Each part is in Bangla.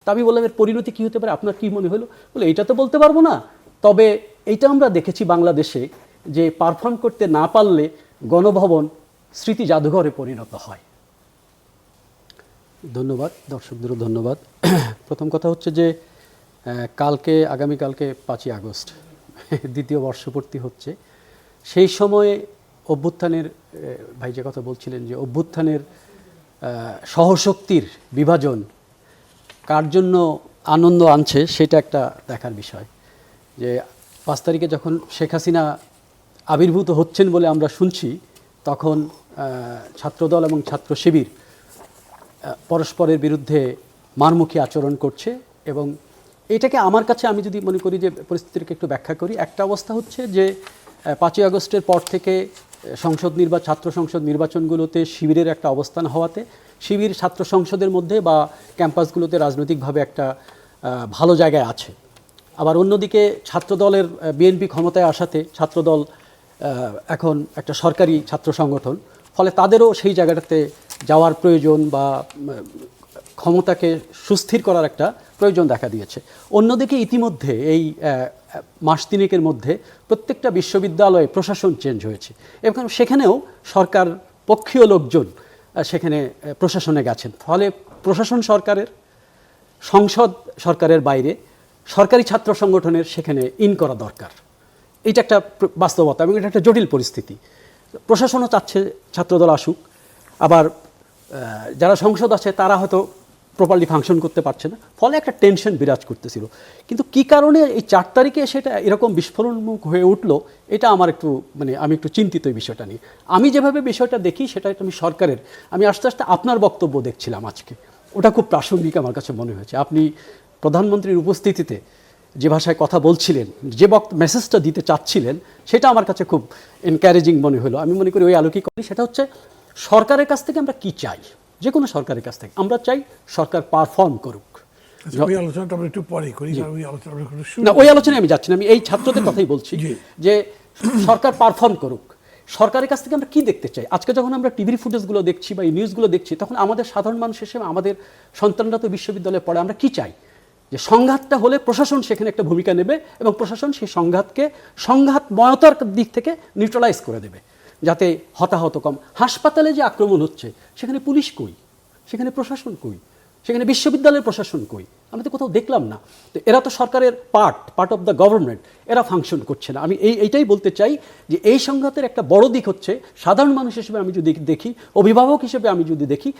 তা আমি বললাম এর পরিণতি কী হতে পারে, আপনার কী মনে হলো? বলে এটা তো বলতে পারবো না, তবে এইটা আমরা দেখেছি বাংলাদেশে যে পারফর্ম করতে না পারলে গণভবন স্মৃতি জাদুঘরে পরিণত হয়। ধন্যবাদ, দর্শকদেরও ধন্যবাদ। প্রথম কথা হচ্ছে যে আগামীকালকে 5ই আগস্ট দ্বিতীয় বর্ষপূর্তি হচ্ছে। সেই সময়ে অভ্যুত্থানের, ভাই যে কথা বলছিলেন যে অভ্যুত্থানের সহশক্তির বিভাজন কার জন্য আনন্দ আনছে সেটা একটা দেখার বিষয়। যে 5 তারিখে যখন শেখ হাসিনা আবির্ভূত হচ্ছেন বলে আমরা শুনছি, তখন ছাত্রদল এবং ছাত্র শিবির পরস্পরের বিরুদ্ধে মারমুখী আচরণ করছে। এবং এটাকে আমার কাছে, আমি যদি মনে করি যে পরিস্থিতিকে একটু ব্যাখ্যা করি, একটা অবস্থা হচ্ছে যে 5ই আগস্টের পর থেকে ছাত্র সংসদ নির্বাচনগুলোতে শিবিরের একটা অবস্থান হওয়াতে শিবির ছাত্র সংসদের মধ্যে বা ক্যাম্পাসগুলোতে রাজনৈতিকভাবে একটা ভালো জায়গায় আছে। আবার অন্যদিকে ছাত্রদলের বিএনপি ক্ষমতায় আসাতে ছাত্রদল এখন একটা সরকারি ছাত্র সংগঠন, ফলে তাদেরও সেই জায়গাটাতে যাওয়ার প্রয়োজন বা ক্ষমতাকে সুস্থির করার একটা প্রয়োজন দেখা দিয়েছে। অন্যদিকে ইতিমধ্যে এই মাস তিনেকের মধ্যে প্রত্যেকটা বিশ্ববিদ্যালয়ে প্রশাসন চেঞ্জ হয়েছে এবং সেখানেও সরকার পক্ষীয় লোকজন সেখানে প্রশাসনে গেছেন। ফলে প্রশাসন সরকারের, সংসদ সরকারের বাইরে, সরকারি ছাত্র সংগঠনের সেখানে ইন করা দরকার। এটা একটা বাস্তবতা এবং এটা একটা জটিল পরিস্থিতি। প্রশাসনও চাচ্ছে ছাত্রদল আসুক, আবার যারা সংসদ আছে তারা হয়তো প্রপারলি ফাংশন করতে পারছে না, ফলে একটা টেনশন বিরাজ করতেছিল। কিন্তু কী কারণে এই 4 তারিখে সেটা এরকম বিস্ফোরণমুখ হয়ে উঠলো, এটা আমার একটু আমি একটু চিন্তিত এই বিষয়টা নিয়ে। আমি যেভাবে বিষয়টা দেখি সেটা আমি সরকারের, আমি আস্তে আস্তে আপনার বক্তব্য দেখছিলাম আজকে, ওটা খুব প্রাসঙ্গিক আমার কাছে মনে হয়েছে। আপনি প্রধানমন্ত্রীর উপস্থিতিতে যে ভাষায় কথা বলছিলেন, যে মেসেজটা দিতে চাচ্ছিলেন, সেটা আমার কাছে খুব এনকারেজিং মনে হলো। আমি মনে করি ওই আলোকে করি, সেটা হচ্ছে সরকারের কাছ থেকে আমরা কি চাই। যে কোনো সরকারের কাছ থেকে আমরা চাই সরকার পারফর্ম করুক। ওই আলোচনাটা আমরা একটু পরে করি, না ওই আলোচনায় আমি যাচ্ছি না, আমি এই ছাত্রদের কথাই বলছি যে সরকার পারফর্ম করুক। সরকারের কাছ থেকে আমরা কি দেখতে চাই? আজকে যখন আমরা টিভির ফুটেজগুলো দেখছি বা এই নিউজগুলো দেখছি, তখন আমাদের সাধারণ মানুষ হিসেবে, আমাদের সন্তানরা তো বিশ্ববিদ্যালয়ে পড়ে, আমরা কি চাই? যে সংঘাতটা হলে প্রশাসন সেখানে একটা ভূমিকা নেবে এবং প্রশাসন সেই সংঘাতকে সংঘাতময়তার দিক থেকে নিউট্রালাইজ করে দেবে, যাতে হতাহত কম। হাসপাতালে যে আক্রমণ হচ্ছে সেখানে পুলিশ কই, সেখানে প্রশাসন কই, সেখানে বিশ্ববিদ্যালয়ের প্রশাসন কই? আমরা তো কোথাও দেখলাম না। তো এরা তো সরকারের পার্ট অফ দ্য গভর্নমেন্ট, এরা ফাংশন করছে না। আমি এইটাই বলতে চাই যে এই সংঘাতের একটা বড় দিক হচ্ছে, সাধারণ মানুষ হিসেবে আমি যদি দেখি, অভিভাবক হিসেবে আমি যদি দেখি,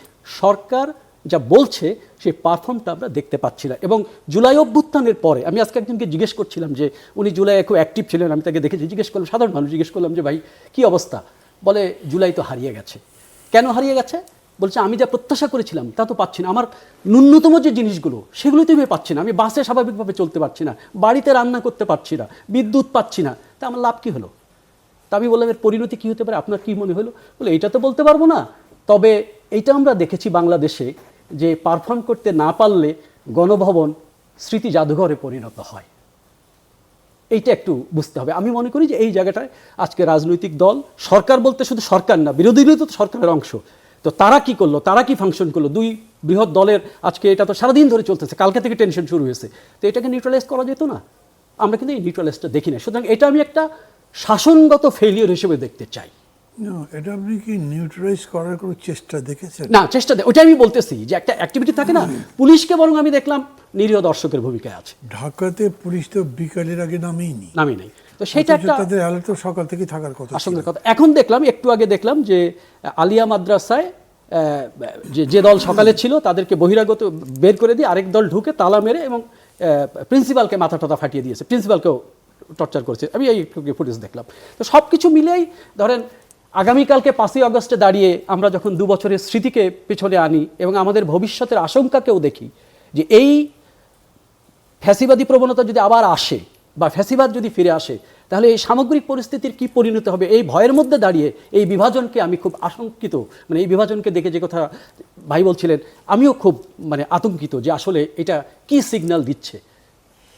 সরকার যা বলছে সেই পারফর্মটা আমরা দেখতে পাচ্ছি না। এবং জুলাই অভ্যুত্থানের পরে আমি আজকে একজনকে জিজ্ঞেস করছিলাম যে উনি জুলাইয়ে খুব অ্যাক্টিভ ছিলেন, আমি তাকে দেখেছি, জিজ্ঞেস করলাম, সাধারণ মানুষ জিজ্ঞেস করলাম যে ভাই কী অবস্থা? বলে জুলাই তো হারিয়ে গেছে। কেন হারিয়ে গেছে? বলছে আমি যা প্রত্যাশা করেছিলাম তা তো পাচ্ছি না, আমার ন্যূনতম যে জিনিসগুলো সেগুলোই তো আমি পাচ্ছি না। আমি বাসে স্বাভাবিকভাবে চলতে পারছি না, বাড়িতে রান্না করতে পারছি না, বিদ্যুৎ পাচ্ছি না, তা আমার লাভ কী হলো? তা আমি বললাম এর পরিণতি কী হতে পারে, আপনার কী মনে হলো? বলে এটা তো বলতে পারবো না, তবে এইটা আমরা দেখেছি বাংলাদেশে যে পারফর্ম করতে না পারলে গণভবন স্মৃতি জাদুঘরে পরিণত হয়। এইটা একটু বুঝতে হবে। আমি মনে করি যে এই জায়গাটায় আজকে রাজনৈতিক দল, সরকার বলতে শুধু সরকার না, বিরোধীরা তো সরকারের অংশ, তো তারা কি করলো, তারা কি ফাংশন করলো, দুই বৃহৎ দলের আজকে এটা তো সারাদিন ধরে চলতেছে, কালকে থেকে টেনশন শুরু হয়েছে, তো এটাকে নিউট্রালাইজ করা যেত না? আমরা কিন্তু এই নিউট্রালাইজটা দেখি না। সুতরাং এটা আমি একটা শাসনগত ফেলিওর হিসেবে দেখতে চাই। এটা আপনি কি নিউট্রালাইজ করার কোনো চেষ্টা দেখেছেন? না, ওইটা আমি বলতেছি যে একটা অ্যাক্টিভিটি থাকে না, পুলিশকে বরং আমি দেখলাম নিরীহ দর্শকের ভূমিকায় আছে। ঢাকাতে পুলিশ তো বিকালের আগে নামেই নেই, তো সেটা একটা তাদের আলো তো সকাল থেকে থাকার কথা, আশঙ্কার কথা। এখন দেখলাম, একটু আগে দেখলাম যে আলিয়া মাদ্রাসায় যে দল সকালে ছিল তাদেরকে বহিরাগত বের করে দিয়ে আরেক দল ঢুকে তালা মেরে এবং প্রিন্সিপালকে মাথা টাথা ফাটিয়ে দিয়েছে, প্রিন্সিপালকেও টর্চার করেছে। আমি এই ফুটেজ দেখলাম। তো সব কিছু মিলেই ধরেন আগামীকালকে 5ই আগস্টে দাঁড়িয়ে আমরা যখন 2 বছরের স্মৃতিকে পেছনে আনি এবং আমাদের ভবিষ্যতের আশঙ্কাকেও দেখি যে এই ফ্যাসিবাদী প্রবণতা যদি আবার আসে বা ফ্যাসিবাদ যদি ফিরে আসে, তাহলে এই সামগ্রিক পরিস্থিতির কি পরিণত হবে, এই ভয়ের মধ্যে দাঁড়িয়ে এই বিভাজনকে আমি খুব আশঙ্কিত। এই বিভাজনকে দেখে যে কথা ভাই বলছিলেন, আমিও খুব আতঙ্কিত যে আসলে এটা কি সিগন্যাল দিচ্ছে।